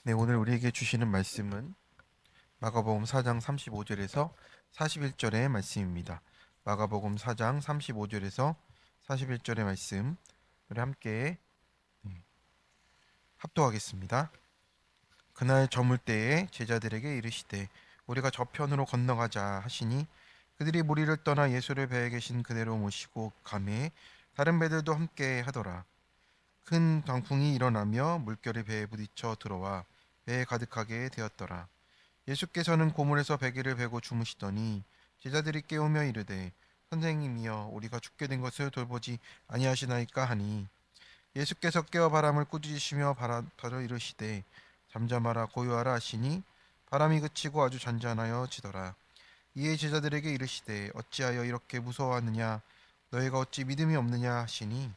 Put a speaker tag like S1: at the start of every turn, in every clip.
S1: 네, 오늘 우리에게 주시는 말씀은 마가복음 4장 35절에서 41절의 말씀입니다. 마가복음 4장 35절에서 41절의 말씀 우리 함께 합독하겠습니다. 그날 저물 때에 제자들에게 이르시되 우리가 저편으로 건너가자 하시니 그들이 무리를 떠나 예수를 배에 계신 그대로 모시고 가매 다른 배들도 함께 하더라. 큰 강풍이 일어나며 물결이 배에 부딪혀 들어와 배에 가득하게 되었더라. 예수께서는 고물에서 베개를 베고 주무시더니 제자들이 깨우며 이르되 선생님이여 우리가 죽게 된 것을 돌보지 아니하시나이까 하니 예수께서 깨어 바람을 꾸짖으시며 바로 이르시되 잠잠하라 고요하라 하시니 바람이 그치고 아주 잔잔하여 지더라. 이에 제자들에게 이르시되 어찌하여 이렇게 무서워하느냐 너희가 어찌 믿음이 없느냐 하시니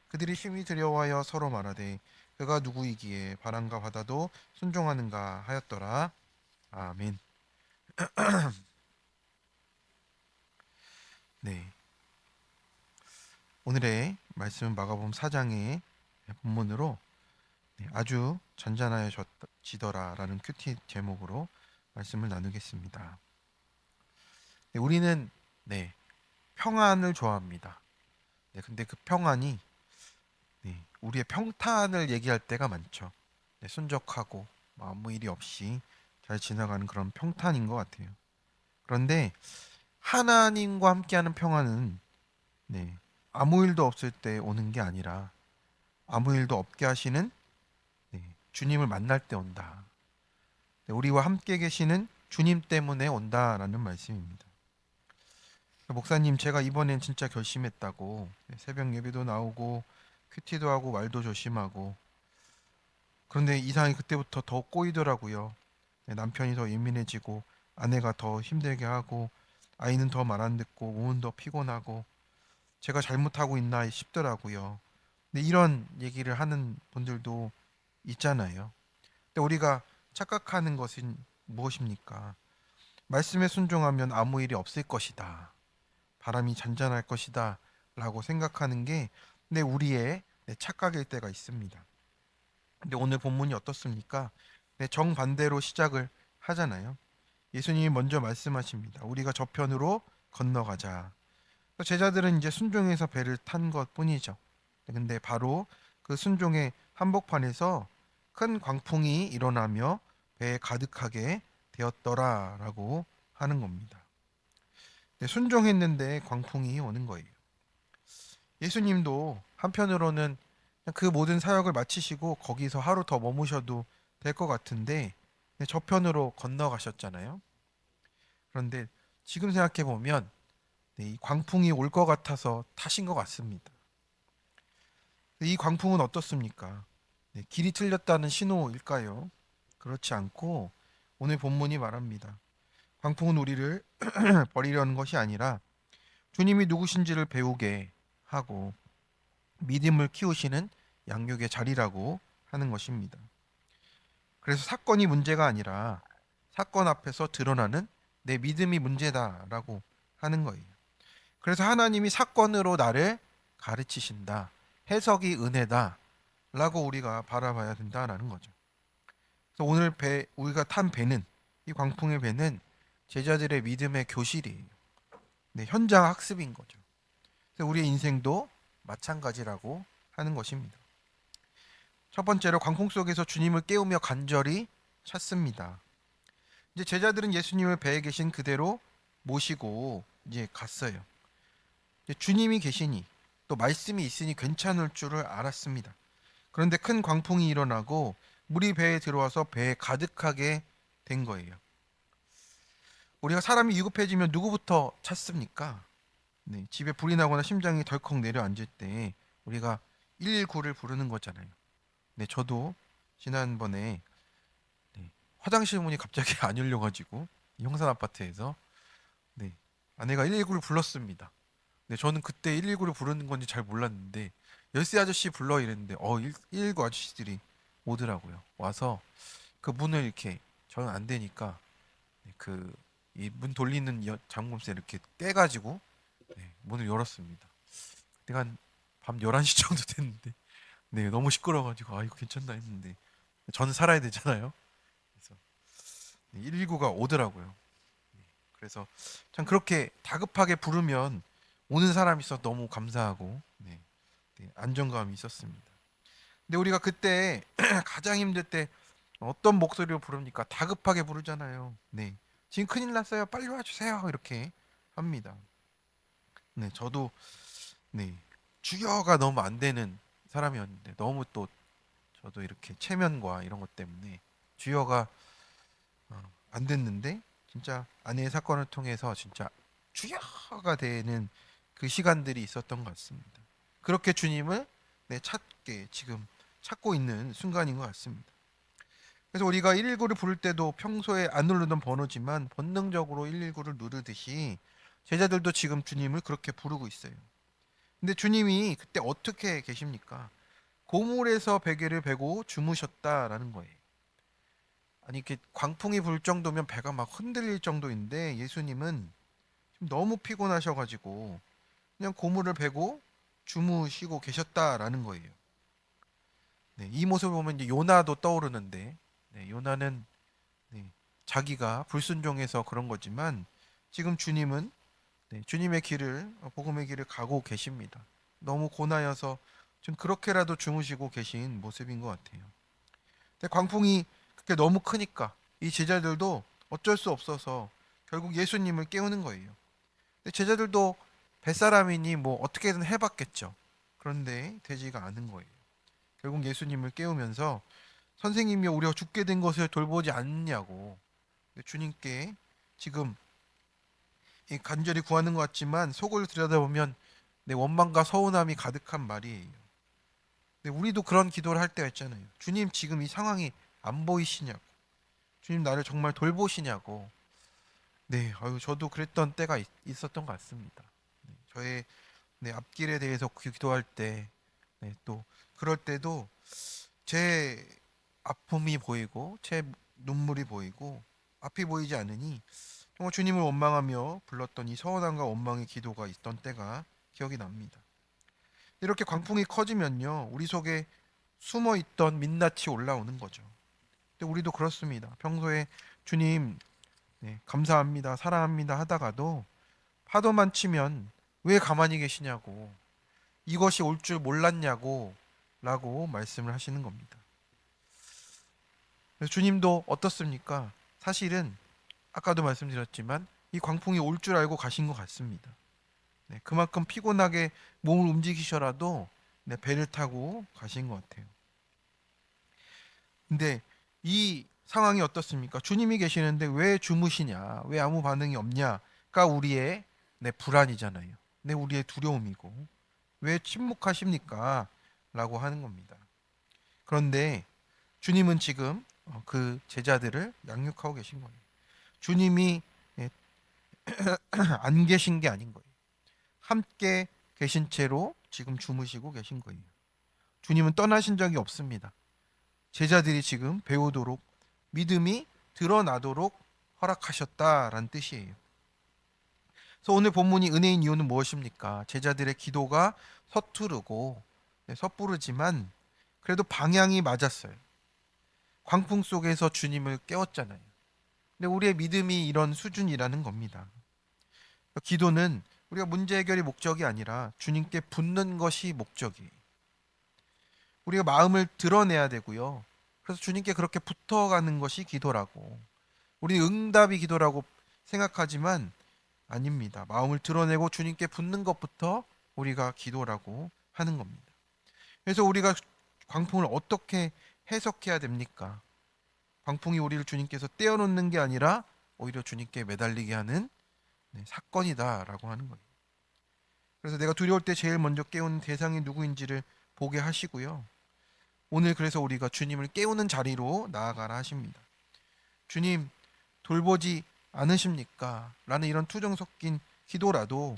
S1: 그들이 힘이 두려워하여 서로 말하되 그가 누구이기에 바람과 바다도 순종하는가 하였더라. 아멘. 네. 오늘의 말씀은 마가복음 4장의 본문으로 아주 잔잔하여지더라라는 큐티 제목으로 말씀을 나누겠습니다. 네, 우리는 평안을 좋아합니다. 근데 그 평안이 우리의 평탄을 얘기할 때가 많죠. 순적하고 아무 일이 없이 잘 지나가는 그런 평탄인 것 같아요. 그런데 하나님과 함께하는 평안은 네, 아무 일도 없을 때 오는 게 아니라 아무 일도 없게 하시는 주님을 만날 때 온다. 우리와 함께 계시는 주님 때문에 온다라는 말씀입니다. 목사님, 제가 이번엔 진짜 결심했다고 새벽 예배도 나오고 큐티도 하고 말도 조심하고 그런데 이상하게 그때부터 더 꼬이더라고요. 남편이 더 예민해지고 아내가 더 힘들게 하고 아이는 더 말 안 듣고 몸은 더 피곤하고 제가 잘못하고 있나 싶더라고요. 근데 이런 얘기를 하는 분들도 있잖아요. 근데 우리가 착각하는 것은 무엇입니까? 말씀에 순종하면 아무 일이 없을 것이다. 바람이 잔잔할 것이다. 라고 생각하는 게 우리의 착각일 때가 있습니다. 근데 오늘 본문이 어떻습니까? 정반대로 시작을 하잖아요. 예수님이 먼저 말씀하십니다. 우리가 저편으로 건너가자. 제자들은 이제 순종해서 배를 탄 것뿐이죠. 근데 바로 그 순종의 한복판에서 큰 광풍이 일어나며 배에 가득하게 되었더라라고 하는 겁니다. 순종했는데 광풍이 오는 거예요. 예수님도 한편으로는 그 모든 사역을 마치시고 거기서 하루 더 머무셔도 될 것 같은데 저편으로 건너가셨잖아요. 그런데 지금 생각해 보면 이 광풍이 올 것 같아서 타신 것 같습니다. 이 광풍은 어떻습니까? 길이 틀렸다는 신호일까요? 그렇지 않고 오늘 본문이 말합니다. 광풍은 우리를 버리려는 것이 아니라 주님이 누구신지를 배우게 하고 믿음을 키우시는 양육의 자리라고 하는 것입니다. 그래서 사건이 문제가 아니라 사건 앞에서 드러나는 내 믿음이 문제다라고 하는 거예요. 그래서 하나님이 사건으로 나를 가르치신다. 해석이 은혜다라고 우리가 바라봐야 된다라는 거죠. 그래서 오늘 우리가 탄 배는 이 광풍의 배는 제자들의 믿음의 교실이에요. 현장 학습인 거죠. 그래서 우리의 인생도 마찬가지라고 하는 것입니다. 첫 번째로 광풍 속에서 주님을 깨우며 간절히 찾습니다. 이제 제자들은 예수님을 배에 계신 그대로 모시고 이제 갔어요. 이제 주님이 계시니 또 말씀이 있으니 괜찮을 줄을 알았습니다. 그런데 큰 광풍이 일어나고 물이 배에 들어와서 배에 가득하게 된 거예요. 우리가 사람이 위급해지면 누구부터 찾습니까? 집에 불이 나거나 심장이 덜컥 내려앉을 때 우리가 119를 부르는 거잖아요. 저도 지난번에 화장실 문이 갑자기 안 열려가지고 형산 아파트에서 아내가 119를 불렀습니다. 저는 그때 119를 부르는 건지 잘 몰랐는데 열쇠 아저씨 불러 이랬는데 119 아저씨들이 오더라고요. 와서 그 문을 이렇게 저는 안 되니까 그 이 문 돌리는 잠금쇠 이렇게 떼가지고 문을 열었습니다. 그때가 한 밤 11시 정도 됐는데 너무 시끄러워가지고 이거 괜찮나 했는데 저는 살아야 되잖아요. 119가 오더라고요. 그래서 참 그렇게 다급하게 부르면 오는 사람이 있어 너무 감사하고 안정감이 있었습니다. 근데 우리가 그때 가장 힘들 때 어떤 목소리로 부릅니까? 다급하게 부르잖아요. 네. 지금 큰일 났어요. 빨리 와주세요. 이렇게 합니다. 네, 저도 주여가 너무 안 되는 사람이었는데 너무 또 저도 이렇게 체면과 이런 것 때문에 주여가 안 됐는데 진짜 아내의 사건을 통해서 진짜 주여가 되는 그 시간들이 있었던 것 같습니다. 그렇게 주님을 지금 찾고 있는 순간인 것 같습니다. 그래서 우리가 119를 부를 때도 평소에 안 누르던 번호지만 본능적으로 119를 누르듯이 제자들도 지금 주님을 그렇게 부르고 있어요. 근데 주님이 그때 어떻게 계십니까? 고물에서 베개를 베고 주무셨다라는 거예요. 아니 이렇게 광풍이 불 정도면 배가 막 흔들릴 정도인데 예수님은 지금 너무 피곤하셔가지고 그냥 고물을 베고 주무시고 계셨다라는 거예요. 네, 이 모습을 보면 이제 요나도 떠오르는데 요나는 자기가 불순종해서 그런 거지만 지금 주님은 주님의 길을 복음의 길을 가고 계십니다. 너무 고나여서 좀 그렇게라도 주무시고 계신 모습인 것 같아요. 근데 광풍이 그게 너무 크니까 이 제자들도 어쩔 수 없어서 결국 예수님을 깨우는 거예요. 근데 제자들도 뱃사람이니 뭐 어떻게든 해봤겠죠. 그런데 되지가 않은 거예요. 결국 예수님을 깨우면서 선생님이여 우리가 죽게 된 것을 돌보지 않느냐고 주님께 지금 간절히 구하는 것 같지만 속을 들여다보면 내 원망과 서운함이 가득한 말이에요. 근데 우리도 그런 기도를 할 때가 있잖아요. 주님 지금 이 상황이 안 보이시냐고. 주님 나를 정말 돌보시냐고. 네, 아유 저도 그랬던 때가 있었던 것 같습니다. 저의 앞길에 대해서 기도할 때, 또 그럴 때도 제 아픔이 보이고 제 눈물이 보이고 앞이 보이지 않으니 정말 주님을 원망하며 불렀던 이 서운함과 원망의 기도가 있던 때가 기억이 납니다. 이렇게 광풍이 커지면요, 우리 속에 숨어 있던 민낯이 올라오는 거죠. 근데 우리도 그렇습니다. 평소에 주님 감사합니다, 사랑합니다 하다가도 파도만 치면 왜 가만히 계시냐고, 이것이 올 줄 몰랐냐고 라고 말씀을 하시는 겁니다. 그래서 주님도 어떻습니까? 사실은 아까도 말씀드렸지만 이 광풍이 올 줄 알고 가신 것 같습니다. 그만큼 피곤하게 몸을 움직이셔라도 배를 타고 가신 것 같아요. 근데 이 상황이 어떻습니까? 주님이 계시는데 왜 주무시냐? 왜 아무 반응이 없냐?가 우리의 불안이잖아요. 우리의 두려움이고 왜 침묵하십니까? 라고 하는 겁니다. 그런데 주님은 지금 그 제자들을 양육하고 계신 거예요. 주님이 안 계신 게 아닌 거예요. 함께 계신 채로 지금 주무시고 계신 거예요. 주님은 떠나신 적이 없습니다. 제자들이 지금 배우도록 믿음이 드러나도록 허락하셨다라는 뜻이에요. 그래서 오늘 본문이 은혜인 이유는 무엇입니까? 제자들의 기도가 서투르고 섣부르지만 그래도 방향이 맞았어요. 광풍 속에서 주님을 깨웠잖아요. 근데 우리의 믿음이 이런 수준이라는 겁니다. 기도는 우리가 문제 해결이 목적이 아니라 주님께 붙는 것이 목적이에요. 우리가 마음을 드러내야 되고요. 그래서 주님께 그렇게 붙어가는 것이 기도라고. 우리 응답이 기도라고 생각하지만 아닙니다. 마음을 드러내고 주님께 붙는 것부터 우리가 기도라고 하는 겁니다. 그래서 우리가 광풍을 어떻게 해석해야 됩니까? 광풍이 우리를 주님께서 떼어놓는 게 아니라 오히려 주님께 매달리게 하는 사건이다라고 하는 거예요. 그래서 내가 두려울 때 제일 먼저 깨우는 대상이 누구인지를 보게 하시고요. 오늘 그래서 우리가 주님을 깨우는 자리로 나아가라 하십니다. 주님 돌보지 않으십니까? 라는 이런 투정 섞인 기도라도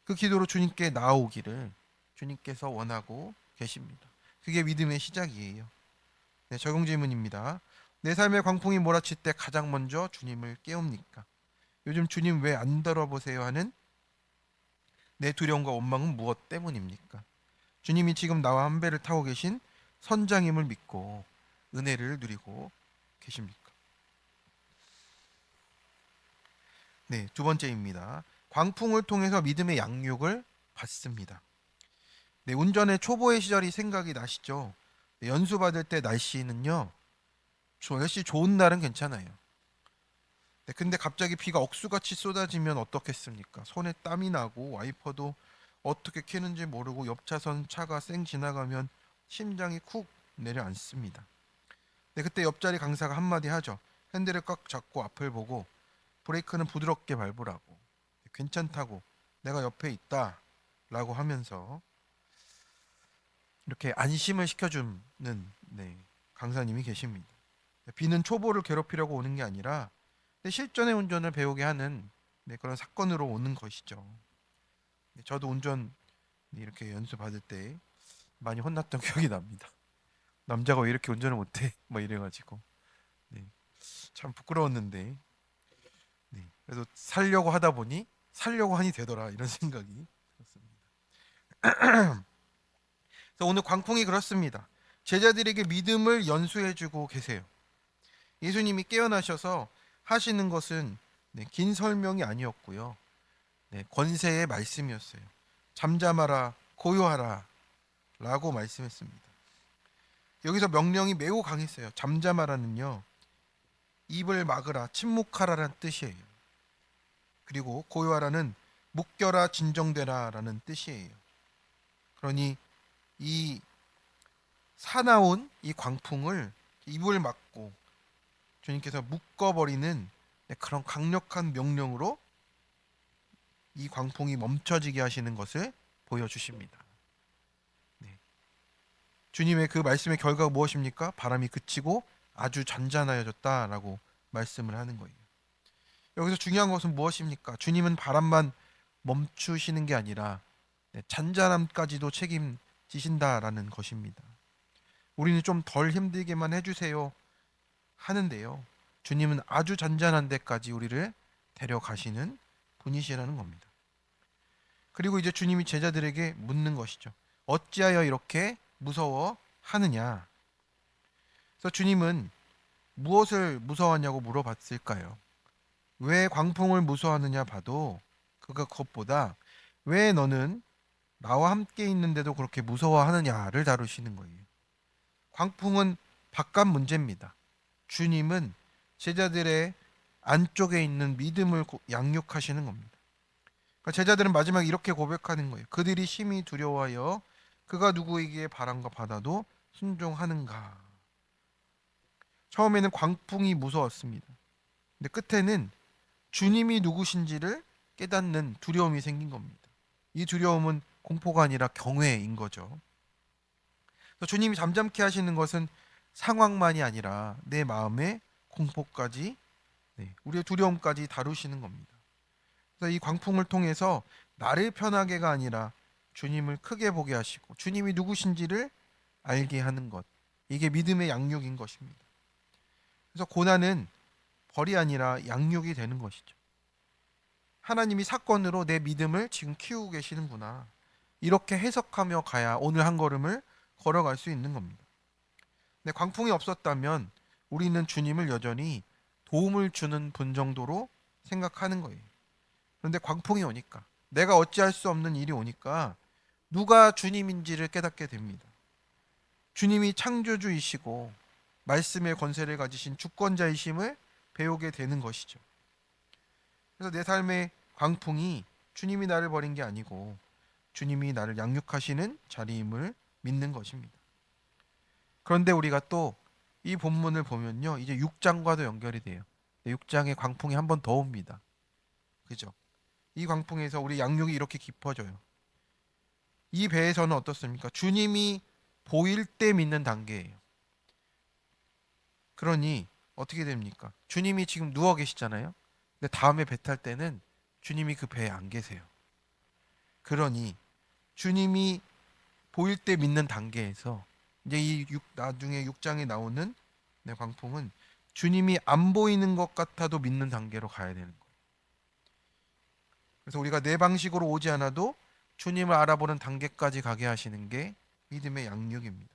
S1: 그 기도로 주님께 나아오기를 주님께서 원하고 계십니다. 그게 믿음의 시작이에요. 적용 질문입니다. 내 삶의 광풍이 몰아칠 때 가장 먼저 주님을 깨웁니까? 요즘 주님 왜 안 들어보세요 하는 내 두려움과 원망은 무엇 때문입니까? 주님이 지금 나와 한 배를 타고 계신 선장임을 믿고 은혜를 누리고 계십니까? 네, 두 번째입니다. 광풍을 통해서 믿음의 양육을 받습니다. 네, 운전의 초보의 시절이 생각이 나시죠? 네, 연수 받을 때 날씨는요. 날씨 좋은 날은 괜찮아요. 네, 근데 갑자기 비가 억수같이 쏟아지면 어떻겠습니까? 손에 땀이 나고 와이퍼도 어떻게 켜는지 모르고 옆 차선 차가 쌩 지나가면 심장이 쿡 내려앉습니다. 네, 그때 옆자리 강사가 한마디 하죠. 핸들을 꽉 잡고 앞을 보고 브레이크는 부드럽게 밟으라고. 괜찮다고. 내가 옆에 있다. 라고 하면서 이렇게 안심을 시켜주는 네, 강사님이 계십니다. 비는 초보를 괴롭히려고 오는 게 아니라 실전의 운전을 배우게 하는 네, 그런 사건으로 오는 것이죠. 네, 저도 운전 이렇게 연수 받을 때 많이 혼났던 기억이 납니다. 남자가 왜 이렇게 운전을 못해? 뭐 이래가지고 네, 참 부끄러웠는데 네, 그래서 살려고 하다 보니 살려고 하니 되더라 이런 생각이 들었습니다. 그래서 오늘 광풍이 그렇습니다. 제자들에게 믿음을 연수해주고 계세요. 예수님이 깨어나셔서 하시는 것은 네, 긴 설명이 아니었고요. 네, 권세의 말씀이었어요. 잠잠하라, 고요하라 라고 말씀했습니다. 여기서 명령이 매우 강했어요. 잠잠하라는요. 입을 막으라, 침묵하라라는 뜻이에요. 그리고 고요하라는 묵겨라, 진정되라라는 뜻이에요. 그러니 이 사나운 이 광풍을 입을 막고 주님께서 묶어버리는 그런 강력한 명령으로 이 광풍이 멈춰지게 하시는 것을 보여주십니다. 네. 주님의 그 말씀의 결과가 무엇입니까? 바람이 그치고 아주 잔잔하여졌다라고 말씀을 하는 거예요. 여기서 중요한 것은 무엇입니까? 주님은 바람만 멈추시는 게 아니라 잔잔함까지도 책임지신다라는 것입니다. 우리는 좀 덜 힘들게만 해주세요 하는데요. 주님은 아주 잔잔한 데까지 우리를 데려가시는 분이시라는 겁니다. 그리고 이제 주님이 제자들에게 묻는 것이죠. 어찌하여 이렇게 무서워하느냐? 그래서 주님은 무엇을 무서워하냐고 물어봤을까요? 왜 광풍을 무서워하느냐 봐도 그것보다 왜 너는 나와 함께 있는데도 그렇게 무서워하느냐를 다루시는 거예요. 광풍은 바깥 문제입니다. 주님은 제자들의 안쪽에 있는 믿음을 양육하시는 겁니다. 그러니까 제자들은 마지막에 이렇게 고백하는 거예요. 그들이 심히 두려워하여 그가 누구에게 바람과 바다도 순종하는가. 처음에는 광풍이 무서웠습니다. 근데 끝에는 주님이 누구신지를 깨닫는 두려움이 생긴 겁니다. 이 두려움은 공포가 아니라 경외인 거죠. 주님이 잠잠케 하시는 것은 상황만이 아니라 내 마음의 공포까지, 우리의 두려움까지 다루시는 겁니다. 그래서 이 광풍을 통해서 나를 편하게가 아니라 주님을 크게 보게 하시고 주님이 누구신지를 알게 하는 것. 이게 믿음의 양육인 것입니다. 그래서 고난은 벌이 아니라 양육이 되는 것이죠. 하나님이 사건으로 내 믿음을 지금 키우고 계시는구나. 이렇게 해석하며 가야 오늘 한 걸음을 걸어갈 수 있는 겁니다. 근데 광풍이 없었다면 우리는 주님을 여전히 도움을 주는 분 정도로 생각하는 거예요. 그런데 광풍이 오니까 내가 어찌할 수 없는 일이 오니까 누가 주님인지를 깨닫게 됩니다. 주님이 창조주이시고 말씀의 권세를 가지신 주권자이심을 배우게 되는 것이죠. 그래서 내 삶의 광풍이 주님이 나를 버린 게 아니고 주님이 나를 양육하시는 자리임을 믿는 것입니다. 그런데 우리가 또 이 본문을 보면요. 이제 6장과도 연결이 돼요. 6장에 광풍이 한 번 더 옵니다. 그죠? 이 광풍에서 우리 양육이 이렇게 깊어져요. 이 배에서는 어떻습니까? 주님이 보일 때 믿는 단계예요. 그러니 어떻게 됩니까? 주님이 지금 누워 계시잖아요. 근데 다음에 배 탈 때는 주님이 그 배에 안 계세요. 그러니 주님이 보일 때 믿는 단계에서 이제 나중에 6장에 나오는 광풍은 주님이 안 보이는 것 같아도 믿는 단계로 가야 되는 거예요. 그래서 우리가 내 방식으로 오지 않아도 주님을 알아보는 단계까지 가게 하시는 게 믿음의 양육입니다.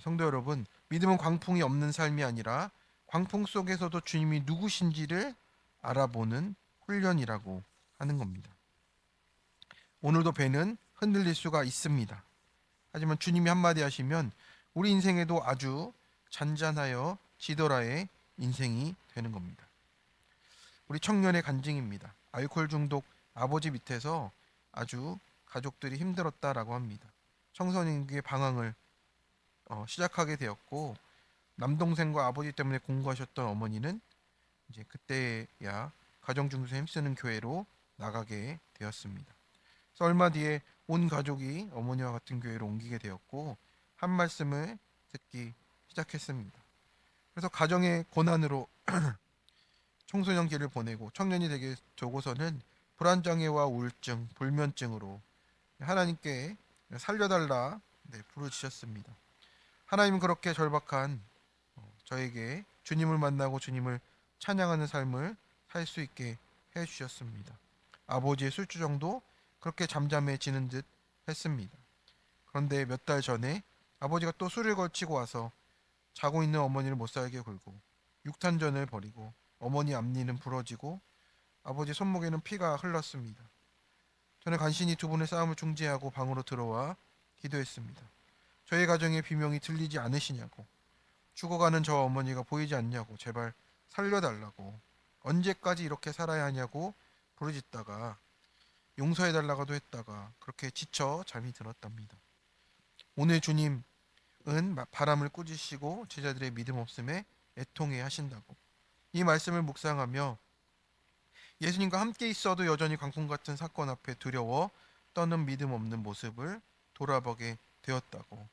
S1: 성도 여러분, 믿음은 광풍이 없는 삶이 아니라 광풍 속에서도 주님이 누구신지를 알아보는 훈련이라고 하는 겁니다. 오늘도 배는 흔들릴 수가 있습니다. 하지만 주님이 한마디 하시면 우리 인생에도 아주 잔잔하여 지더라의 인생이 되는 겁니다. 우리 청년의 간증입니다. 알코올 중독 아버지 밑에서 아주 가족들이 힘들었다라고 합니다. 청소년기의 방황을 시작하게 되었고, 남동생과 아버지 때문에 공부하셨던 어머니는 이제 그때야 가정 중에서 힘쓰는 교회로 나가게 되었습니다. 그래서 얼마 뒤에 온 가족이 어머니와 같은 교회로 옮기게 되었고, 한 말씀을 듣기 시작했습니다. 그래서 가정의 고난으로 청소년기를 보내고 청년이 되게 되고서는 불안장애와 우울증, 불면증으로 하나님께 살려달라 부르짖었습니다. 하나님은 그렇게 절박한 저에게 주님을 만나고 주님을 찬양하는 삶을 살 수 있게 해주셨습니다. 아버지의 술주정도 그렇게 잠잠해지는 듯 했습니다. 그런데 몇 달 전에 아버지가 또 술을 걸치고 와서 자고 있는 어머니를 못 살게 굴고 육탄전을 벌이고 어머니 앞니는 부러지고 아버지 손목에는 피가 흘렀습니다. 저는 간신히 두 분의 싸움을 중지하고 방으로 들어와 기도했습니다. 저희 가정의 비명이 들리지 않으시냐고, 죽어가는 저 어머니가 보이지 않냐고, 제발 살려달라고, 언제까지 이렇게 살아야 하냐고 부르짖다가 용서해달라고도 했다가 그렇게 지쳐 잠이 들었답니다. 오늘 주님은 바람을 꾸짖으시고 제자들의 믿음 없음에 애통해 하신다고, 이 말씀을 묵상하며 예수님과 함께 있어도 여전히 광풍 같은 사건 앞에 두려워 떠는 믿음 없는 모습을 돌아보게 되었다고,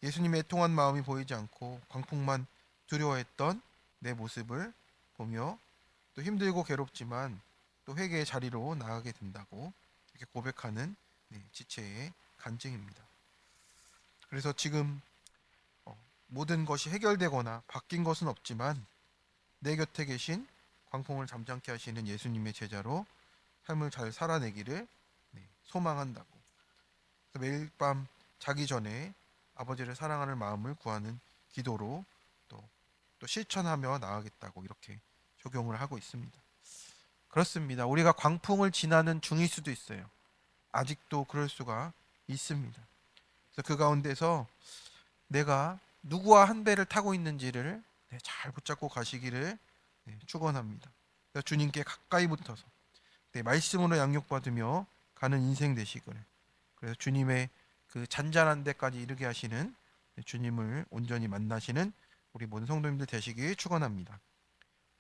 S1: 예수님의 애통한 마음이 보이지 않고 광풍만 두려워했던 내 모습을 보며 또 힘들고 괴롭지만 또 회개의 자리로 나가게 된다고 이렇게 고백하는 지체의 간증입니다. 그래서 지금 모든 것이 해결되거나 바뀐 것은 없지만 내 곁에 계신 광풍을 잠잠케 하시는 예수님의 제자로 삶을 잘 살아내기를 소망한다고. 매일 밤 자기 전에 아버지를 사랑하는 마음을 구하는 기도로 또 실천하며 나아가겠다고 이렇게 적용을 하고 있습니다. 그렇습니다. 우리가 광풍을 지나는 중일 수도 있어요. 아직도 그럴 수가 있습니다. 그래서 그 가운데서 내가 누구와 한 배를 타고 있는지를 잘 붙잡고 가시기를 축원합니다. 주님께 가까이 붙어서 말씀으로 양육받으며 가는 인생 되시기를, 그래서 주님의 그 잔잔한 데까지 이르게 하시는 주님을 온전히 만나시는 우리 모든 성도님들 되시길 축원합니다.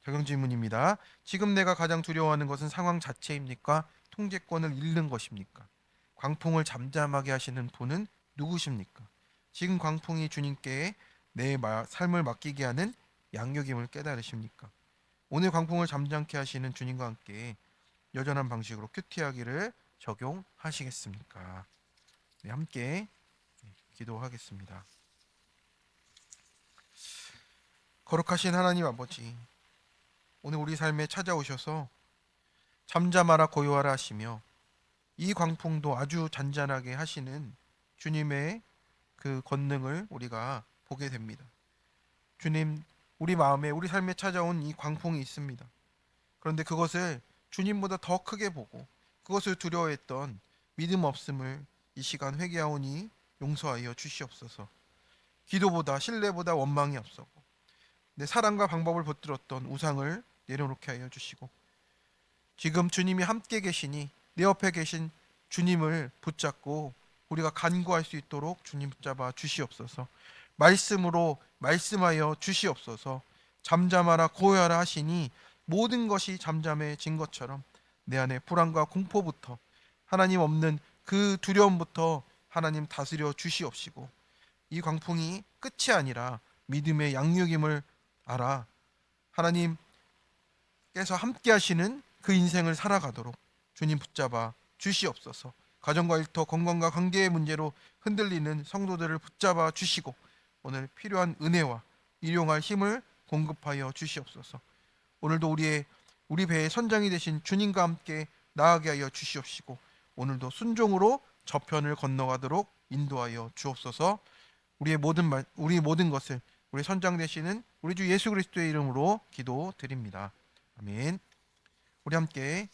S1: 적용 질문입니다. 지금 내가 가장 두려워하는 것은 상황 자체입니까? 통제권을 잃는 것입니까? 광풍을 잠잠하게 하시는 분은 누구십니까? 지금 광풍이 주님께 내 삶을 맡기게 하는 양육임을 깨달으십니까? 오늘 광풍을 잠잠케 하시는 주님과 함께 여전한 방식으로 큐티하기를 적용하시겠습니까? 함께 기도하겠습니다. 거룩하신 하나님 아버지, 오늘 우리 삶에 찾아오셔서 잠잠하라 고요하라 하시며 이 광풍도 아주 잔잔하게 하시는 주님의 그 권능을 우리가 보게 됩니다. 주님, 우리 마음에 우리 삶에 찾아온 이 광풍이 있습니다. 그런데 그것을 주님보다 더 크게 보고 그것을 두려워했던 믿음 없음을 이 시간 회개하오니 용서하여 주시옵소서. 기도보다 신뢰보다 원망이 앞서고 내 사랑과 방법을 붙들었던 우상을 내려놓게 하여 주시고, 지금 주님이 함께 계시니 내 옆에 계신 주님을 붙잡고 우리가 간구할 수 있도록 주님 붙잡아 주시옵소서. 말씀으로 말씀하여 주시옵소서. 잠잠하라 고요하라 하시니 모든 것이 잠잠해진 것처럼 내 안에 불안과 공포부터, 하나님 없는 그 두려움부터 하나님 다스려 주시옵시고, 이 광풍이 끝이 아니라 믿음의 양육임을 알아 하나님께서 함께 하시는 그 인생을 살아가도록 주님 붙잡아 주시옵소서. 가정과 일터, 건강과 관계의 문제로 흔들리는 성도들을 붙잡아 주시고 오늘 필요한 은혜와 일용할 힘을 공급하여 주시옵소서. 오늘도 우리 배의 선장이 되신 주님과 함께 나아가게 하여 주시옵시고 오늘도 순종으로 저편을 건너가도록 인도하여 주옵소서. 우리 모든 것을 우리 선장 되시는 우리 주 예수 그리스도의 이름으로 기도드립니다. 아멘. 우리 함께